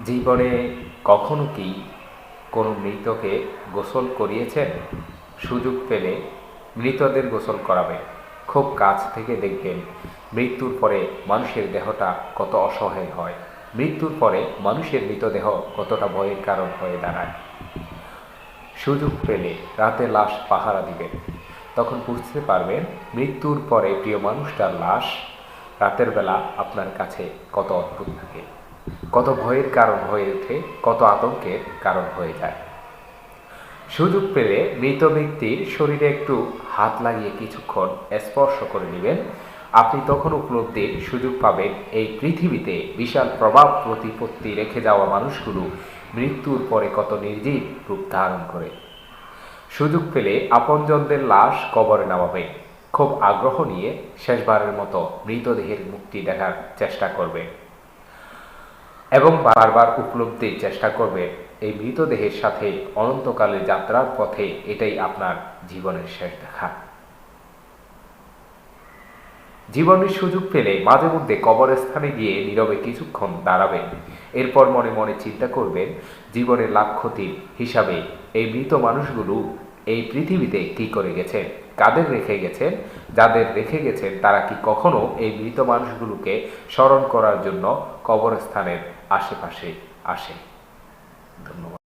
জীবনে কখনো কি কোনো মৃতকে গোসল করিয়েছেন? সুযোগ পেলে মৃতদের গোসল করাবেন। খুব কাছ থেকে দেখবেন মৃত্যুর পরে মানুষের দেহটা কত অসহায় হয়। মৃত্যুর পরে মানুষের মৃতদেহ কতটা ভয়ের কারণ হয়ে দাঁড়ায়। সুযোগ পেলে রাতে লাশ পাহারা দিবেন। তখন বুঝতে পারবেন মৃত্যুর পরে প্রিয় মানুষটার লাশ রাতের বেলা আপনার কাছে কত অদ্ভুত থাকে, কত ভয়ের কারণ হয়ে ওঠে, কত আতঙ্কের কারণ হয়ে যায়। সুযোগ পেলে মৃত ব্যক্তির শরীরে একটু হাত লাগিয়ে কিছুক্ষণ স্পর্শ করে নেবেন। আপনি তখন উপলব্ধির সুযোগ পাবেন এই পৃথিবীতে বিশাল প্রভাব প্রতিপত্তি রেখে যাওয়া মানুষগুলো মৃত্যুর পরে কত নির্জীব রূপ ধারণ করে। সুযোগ পেলে আপনজনদের লাশ কবরে নামাবেন। খুব আগ্রহ নিয়ে শেষবারের মতো মৃতদেহের মুক্তি দেখার চেষ্টা করবেন এবং বারবার উপলব্ধির চেষ্টা করবে এই মৃতদেহের সাথে অনন্তকালের যাত্রার পথে এটাই আপনার জীবনের শেষ দেখা। জীবনের সুযোগ পেলে মাঝে মধ্যে কবরস্থানে গিয়ে নীরবে কিছুক্ষণ দাঁড়াবেন। এরপর মনে মনে চিন্তা করবেন জীবনের লাভ ক্ষতির হিসাবে এই মৃত মানুষগুলো এই পৃথিবীতে কি করে গেছেন, কাদের রেখে গেছেন, যাদের রেখে গেছেন তারা কি কখনো এই মৃত মানুষগুলোকে স্মরণ করার জন্য কবরস্থানের আশেপাশে আসে। ধন্যবাদ।